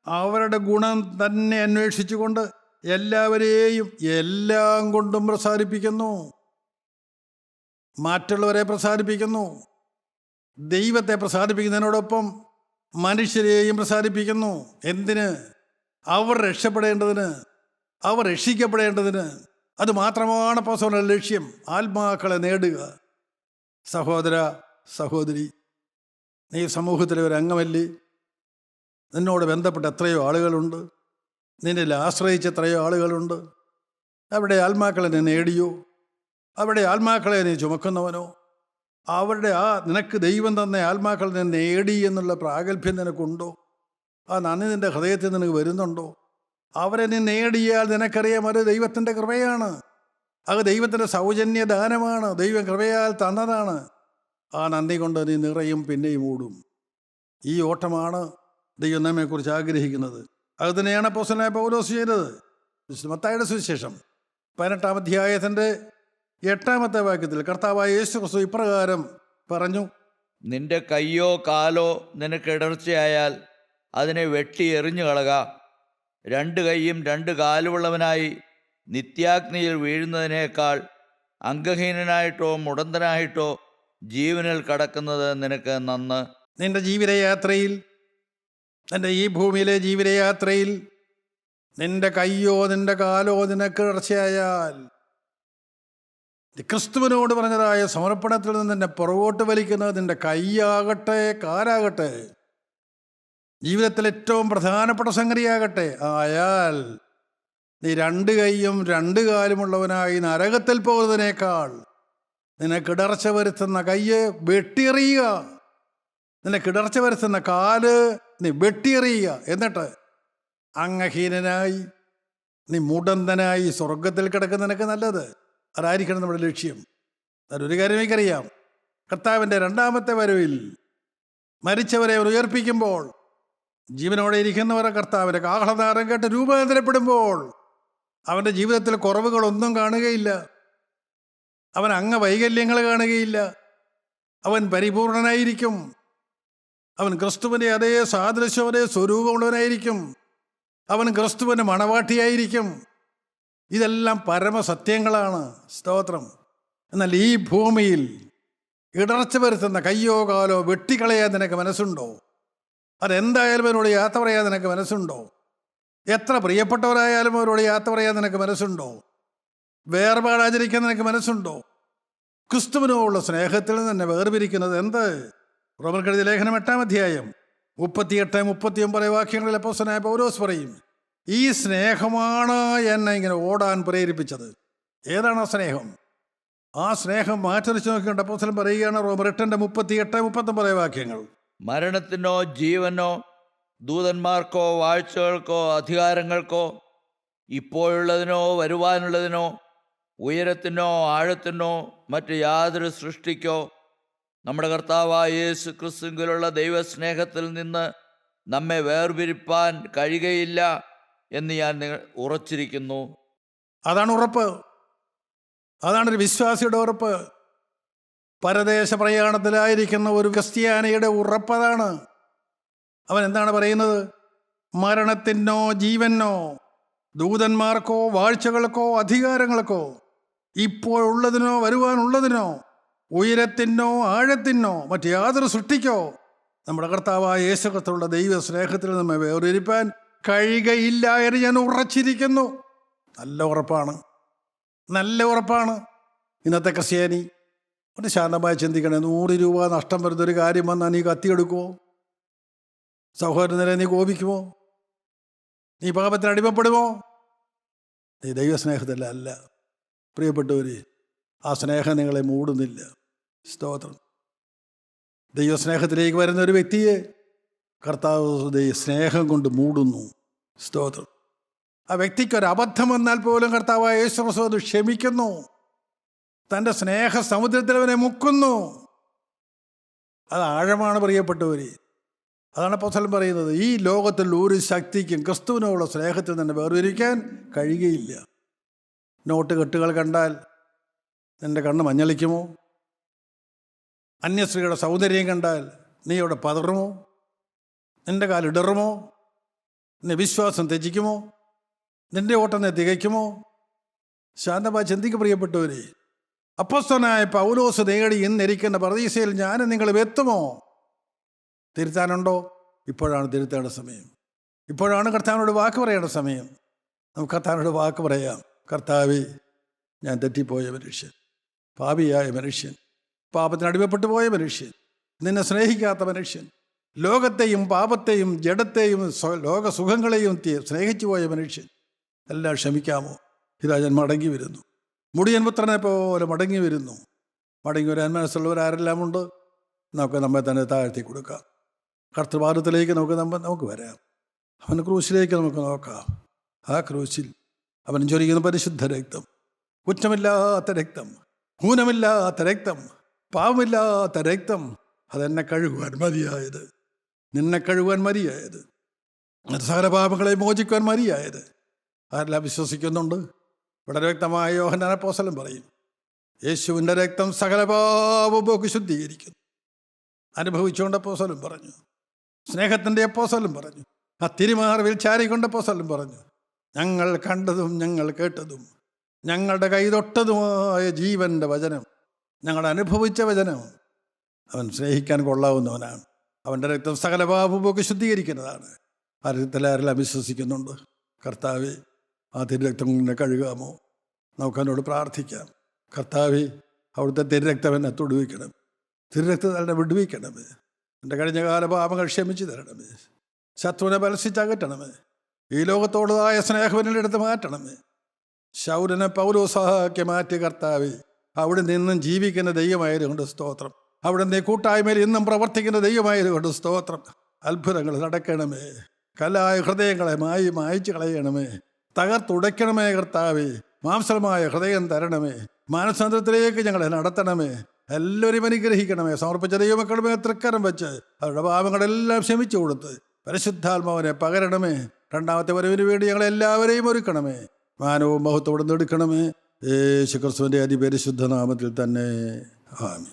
അവരുടെ ഗുണം തന്നെ അന്വേഷിച്ചുകൊണ്ട് എല്ലാവരെയും എല്ലാം കൊണ്ടും പ്രസാദിപ്പിക്കുന്നു. മറ്റുള്ളവരെ പ്രസാദിപ്പിക്കുന്നു. ദൈവത്തെ പ്രസാദിപ്പിക്കുന്നതിനോടൊപ്പം മനുഷ്യരെയും പ്രസാദിപ്പിക്കുന്നു. എന്തിന്? അവർ രക്ഷപ്പെടേണ്ടതിന്, അവർ രക്ഷിക്കപ്പെടേണ്ടതിന്. അത് മാത്രമാണ് അപ്പോസ്തലന്റെ ലക്ഷ്യം. ആത്മാക്കളെ നേടുക. സഹോദര സഹോദരി, നീ സമൂഹത്തിലെ ഒരു അംഗമല്ലേ? നിന്നോട് ബന്ധപ്പെട്ട എത്രയോ ആളുകളുണ്ട്, നിന്നിൽ ആശ്രയിച്ച എത്രയോ ആളുകളുണ്ട്. അവിടെ ആത്മാക്കളെ നീ നേടിയോ? അവിടെ ആത്മാക്കളെ നീ ചുമക്കുന്നവനോ? അവരുടെ നിനക്ക് ദൈവം തന്ന ആത്മാക്കളെ നീ നേടി എന്നുള്ള പ്രാഗൽഭ്യം നിനക്കുണ്ടോ? ആ നന്ദി നിൻ്റെ ഹൃദയത്തിൽ നിനക്ക് വരുന്നുണ്ടോ? അവരെ നീ നേടിയാൽ നിനക്കറിയാം അത് ദൈവത്തിൻ്റെ കൃപയാണ്. അത് ദൈവത്തിൻ്റെ സൗജന്യ ദാനമാണ്. ദൈവം കൃപയാൽ തന്നതാണ്. ആ നന്ദി കൊണ്ട് നീ നിറയും, പിന്നെയും ഓടും. ഈ ഓട്ടമാണ് ദൈവം നമ്മെക്കുറിച്ച് ആഗ്രഹിക്കുന്നത്. അത് തന്നെയാണ് അപ്പോസ്തലനായ പൗലോസ് ചെയ്തത്. മത്തായിയുടെ സുവിശേഷം 18-ാം അധ്യായത്തിൻ്റെ 8-ാമത്തെ വാക്യത്തിൽ കർത്താവായ യേശുക്രിസ്തു ഇപ്രകാരം പറഞ്ഞു, നിന്റെ കയ്യോ കാലോ നിനക്ക് ഇടർച്ചയായാൽ അതിനെ വെട്ടി എറിഞ്ഞു കളക. 2 കൈയും 2 കാലുമുള്ളവനായി നിത്യാഗ്നിയിൽ വീഴുന്നതിനേക്കാൾ അംഗഹീനനായിട്ടോ മുടന്തനായിട്ടോ ജീവനിൽ കടക്കുന്നത് നിനക്ക് നന്ന്. നിന്റെ ജീവിതയാത്രയിൽ, നിന്റെ ഈ ഭൂമിയിലെ ജീവിതയാത്രയിൽ നിന്റെ കയ്യോ നിന്റെ കാലോ നിനക്ക് ഇടർച്ചയായാൽ, ക്രിസ്തുവിനോട് പറഞ്ഞതായ സമർപ്പണത്തിൽ നിന്ന് നിന്നെ പുറകോട്ട് വലിക്കുന്നത് നിന്റെ കൈയാകട്ടെ കാലാകട്ടെ, ജീവിതത്തിൽ ഏറ്റവും പ്രധാനപ്പെട്ട സംഗതിയാകട്ടെ ആയാൽ, നീ 2 കൈയും 2 കാലുമുള്ളവനായി നരകത്തിൽ പോകുന്നതിനേക്കാൾ നിനക്കിടർച്ച വരുത്തുന്ന കയ്യ് വെട്ടിയെറിയുക, നിനക്കിടർച്ച വരുത്തുന്ന കാല് നീ വെട്ടിയെറിയുക. എന്നിട്ട് അംഗഹീനനായി നീ മുടന്തനായി സ്വർഗത്തിൽ കിടക്കുന്ന നിനക്ക് നല്ലത്. അതായിരിക്കണം നമ്മുടെ ലക്ഷ്യം. അതൊരു കാര്യം എനിക്കറിയാം, കർത്താവിൻ്റെ 2-ാമത്തെ വരവിൽ മരിച്ചവരെ ഉയർപ്പിക്കുമ്പോൾ, ജീവനോടെ ഇരിക്കുന്നവരെ കർത്താവിൻ്റെ കാഹളനാദം കേട്ട് രൂപാന്തരപ്പെടുമ്പോൾ അവൻ്റെ ജീവിതത്തിൽ കുറവുകളൊന്നും കാണുകയില്ല. അവൻ അംഗവൈകല്യങ്ങൾ കാണുകയില്ല. അവൻ പരിപൂർണനായിരിക്കും. അവൻ ക്രിസ്തുവിൻ്റെ അതേ സാദൃശ്യം, അതേ സ്വരൂപമുള്ളവനായിരിക്കും. അവൻ ക്രിസ്തുവിൻ്റെ മണവാട്ടിയായിരിക്കും. ഇതെല്ലാം പരമസത്യങ്ങളാണ്. സ്തോത്രം. എന്നാൽ ഈ ഭൂമിയിൽ ഇടർച്ച വരുത്തുന്ന കയ്യോ കാലോ വെട്ടിക്കളയാൻ നിനക്ക് മനസ്സുണ്ടോ? അതെന്തായാലും അവരോട് യാത്ര പറയാൻ നിനക്ക് മനസ്സുണ്ടോ? എത്ര പ്രിയപ്പെട്ടവരായാലും അവരോട് യാത്ര പറയാൻ നിനക്ക് മനസ്സുണ്ടോ? വേർപാടാചരിക്കാൻ നിനക്ക് മനസ്സുണ്ടോ? ക്രിസ്തുവിനോടുള്ള സ്നേഹത്തിൽ നിന്ന് തന്നെ വേർപിരിക്കുന്നത് എന്ത്? റോമർക്കെഴുതിയ ലേഖനം 8-ാം അധ്യായം 38-39 വാക്യങ്ങളിൽ അപ്പോസ്തലനായ പൗലോസ് പറയും, ഈ സ്നേഹമാണ് എന്നെ ഇങ്ങനെ ഓടാൻ പ്രേരിപ്പിച്ചത്. ഏതാണ് ആ സ്നേഹം? ആ സ്നേഹം മാറ്ററിച്ച് നോക്കിക്കൊണ്ട് അപ്പോസ്തലൻ പറയുകയാണ്, റോമർ 8-38-39 വാക്യങ്ങൾ. മരണത്തിനോ ജീവനോ ദൂതന്മാർക്കോ വാഴ്ചകൾക്കോ അധികാരങ്ങൾക്കോ ഇപ്പോഴുള്ളതിനോ വരുവാനുള്ളതിനോ ഉയരത്തിനോ ആഴത്തിനോ മറ്റ് യാതൊരു സൃഷ്ടിക്കോ നമ്മുടെ കർത്താവായ യേശു ക്രിസ്തുവിലുള്ള ദൈവസ്നേഹത്തിൽ നിന്ന് നമ്മെ വേർപിരിപ്പാൻ കഴിയുകയില്ല എന്ന് ഞാൻ ഉറച്ചിരിക്കുന്നു. അതാണ് ഉറപ്പ്. അതാണ് ഒരു വിശ്വാസിയുടെ ഉറപ്പ്. പരദേശ പ്രയാണത്തിലായിരിക്കുന്ന ഒരു ക്രിസ്ത്യാനിയുടെ ഉറപ്പതാണ്. അവൻ എന്താണ് പറയുന്നത്? മരണത്തിനോ ജീവനോ ദൂതന്മാർക്കോ വാഴ്ചകൾക്കോ അധികാരങ്ങൾക്കോ ഇപ്പോഴുള്ളതിനോ വരുവാനുള്ളതിനോ ഉയരത്തിനോ ആഴത്തിനോ മറ്റ് യാതൊരു സൃഷ്ടിക്കോ നമ്മുടെ കർത്താവായ യേശു ക്രിസ്തുവിലുള്ള ദൈവ സ്നേഹത്തിൽ നമ്മെ വേർതിരിപ്പാൻ കഴിയുകയില്ല എന്ന് ഞാൻ ഉറച്ചിരിക്കുന്നു. നല്ല ഉറപ്പാണ്, നല്ല ഉറപ്പാണ്. ഇന്നത്തെ ക്രിസ്ത്യാനി ഒന്ന് ശാന്തമായി ചിന്തിക്കണേ. 100 രൂപ നഷ്ടം വരുന്നൊരു കാര്യം വന്നാൽ നീ കത്തിയെടുക്കുമോ? സഹോദരനെ നീ കോപിക്കുമോ? നീ പാപത്തിന് അടിമപ്പെടുമോ? നീ ദൈവസ്നേഹത്തിലല്ല. പ്രിയപ്പെട്ടവർ, ആ സ്നേഹം നിങ്ങളെ മൂടുന്നില്ല. സ്തോത്രം. ദൈവസ്നേഹത്തിലേക്ക് വരുന്ന ഒരു വ്യക്തിയെ കർത്താവ് സ്നേഹം കൊണ്ട് മൂടുന്നു. സ്തോത്രം. ആ വ്യക്തിക്കൊരു അബദ്ധം വന്നാൽ പോലും കർത്താവായ യേശു ക്രിസ്തു അത് ക്ഷമിക്കുന്നു. തൻ്റെ സ്നേഹ സമുദ്രത്തിൽ അവനെ മുക്കുന്നു. അത് ആഴമാണ് പ്രിയപ്പെട്ടവർ. അതാണ് അപ്പോസ്തലൻ പറയുന്നത്, ഈ ലോകത്തിൽ ഒരു ശക്തിക്കും ക്രിസ്തുവിനോടുള്ള സ്നേഹത്തിൽ തന്നെ വേർതിരിക്കാൻ കഴിയുകയില്ല. നോട്ട് കെട്ടുകൾ കണ്ടാൽ നിൻ്റെ കണ്ണ് മഞ്ഞളിക്കുമോ? അന്യസ്ത്രീയുടെ സൗന്ദര്യം കണ്ടാൽ നീ അവിടെ പതറുമോ? നിൻ്റെ കാലിടറുമോ? നിന്നെ വിശ്വാസം ത്യജിക്കുമോ? നിൻ്റെ ഓട്ടം നീ തികയ്ക്കുമോ? ശാന്തമായി ചിന്തിക്ക് പ്രിയപ്പെട്ടവരെ. അപ്പോസ്തലനായ പൗലോസ് നേടി ഇന്നിരിക്കുന്ന പർദീസയിൽ ഞാനും നിങ്ങളും എത്തുമോ? തിരുത്താനുണ്ടോ? ഇപ്പോഴാണ് തിരുത്തേണ്ട സമയം. ഇപ്പോഴാണ് കർത്താവിനോട് വാക്ക് പറയേണ്ട സമയം. നമുക്ക് കർത്താവിനോട് വാക്ക് പറയാം. കർത്താവേ, ഞാൻ തെറ്റിപ്പോയ മനുഷ്യൻ, പാപിയായ മനുഷ്യൻ, പാപത്തിന് അടിമപ്പെട്ടു പോയ മനുഷ്യൻ, നിന്നെ സ്നേഹിക്കാത്ത മനുഷ്യൻ, ലോകത്തെയും പാപത്തെയും ജഡത്തെയും ലോകസുഖങ്ങളെയും സ്നേഹിച്ചു പോയ മനുഷ്യൻ, എല്ലാം ക്ഷമിക്കാമോ? ഇതാ ഞാൻ മടങ്ങി വരുന്നു. മുടിയൻ പുത്രനെ പോലെ മടങ്ങി വരുന്നു. മടങ്ങി വരാൻ മനസ്സുള്ളവരാരെല്ലാം ഉണ്ട്. നമുക്ക് നമ്മെ തന്നെ താഴ്ത്തി കൊടുക്കാം. കർത്തൃപാദത്തിലേക്ക് നമുക്ക് വരാം. അവൻ ക്രൂശിലേക്ക് നമുക്ക് നോക്കാം. ആ ക്രൂശിൽ അവൻ ചൊരിയുന്ന പരിശുദ്ധ രക്തം, കുറ്റമില്ലാത്ത രക്തം, ഊനമില്ലാത്ത രക്തം, പാവമില്ലാത്ത രക്തം, അതെന്നെ കഴുകുവാൻ മതിയായത്, നിന്നെ കഴുകുവാൻ മതിയായത്, സകല പാപങ്ങളെ മോചിക്കുവാൻ മതിയായത്. ആരെല്ലാം വിശ്വസിക്കുന്നുണ്ട്? വളരെ വ്യക്തമായ യോഹന്നാൻ അപ്പോസ്തലൻ പറയും, യേശുവിൻ്റെ രക്തം സകല പാപവും ശുദ്ധീകരിക്കുന്നു. അനുഭവിച്ചുകൊണ്ട് അപ്പോസ്തലൻ പറഞ്ഞു. സ്നേഹത്തിൻ്റെ അപ്പോസ്തലൻ പറഞ്ഞു. ആ തിരുമാറിൽ ചാരിക്കൊണ്ട് അപ്പോസ്തലൻ പറഞ്ഞു, ഞങ്ങൾ കണ്ടതും ഞങ്ങൾ കേട്ടതും ഞങ്ങളുടെ കൈതൊട്ടതുമായ ജീവൻ്റെ വചനം, ഞങ്ങൾ അനുഭവിച്ച വചനം. അവൻ സ്നേഹിക്കാൻ കൊള്ളാവുന്നവനാണ്. അവൻ്റെ രക്തം സകല പാപവും ശുദ്ധീകരിക്കുന്നതാണ്. ആ രക്തത്തിലാരെല്ലാം വിശ്വസിക്കുന്നുണ്ട്? കർത്താവേ, ആ തിരുരക്തം കൊണ്ട് കഴുകാമോ? നമുക്കതിനോട് പ്രാർത്ഥിക്കാം. കർത്താവേ, അവിടുത്തെ തിരുരക്തം എന്നെ തൊടുവിക്കണം, തിരുരക്തം എന്നെ വിടുവിക്കണമേ, എൻ്റെ കഴിഞ്ഞ കാല പാപങ്ങൾ ക്ഷമിച്ചു തരണമേ, ശത്രുവിനെ ബലസിച്ചകറ്റണമേ, ഈ ലോകത്തോടതായ സ്നേഹവനിൽ എടുത്ത് മാറ്റണമേ. ശൗരനെ പൗലോസാക്കി മാറ്റി കർത്താവേ, അവിടെ നിന്നും ജീവിക്കുന്ന ദൈവമായതുകൊണ്ട് സ്തോത്രം. അവിടെ നിന്ന് കൂട്ടായ്മയിൽ ഇന്നും പ്രവർത്തിക്കുന്ന ദൈവമായതുകൊണ്ട് സ്തോത്രം. അത്ഭുതങ്ങൾ നടക്കണമേ. കലായ ഹൃദയങ്ങളെ മായിച്ചു കളയണമേ, തകർത്തുടയ്ക്കണമേ കർത്താവേ. മാംസമായ ഹൃദയം തരണമേ, മാനസാന്തരത്തിലേക്ക് ഞങ്ങളെ നടത്തണമേ. എല്ലാവരെയും അനുഗ്രഹിക്കണമേ. സമർപ്പിച്ച ദൈവമക്കളുമേ തൃക്കരം വെച്ച് അവരുടെ പാപങ്ങളെല്ലാം ക്ഷമിച്ചു കൊടുത്ത് പരിശുദ്ധാത്മാവിനെ പകരണമേ. രണ്ടാമത്തെ വരവിന് വേണ്ടി ഞങ്ങളെല്ലാവരെയും ഒരുക്കണമേ. മാനവും മഹത്വത്തോടെ എടുക്കണമേ. യേശു ക്രിസ്തുവിൻ്റെ അതിപരിശുദ്ധ നാമത്തിൽ തന്നെ. ആമേൻ.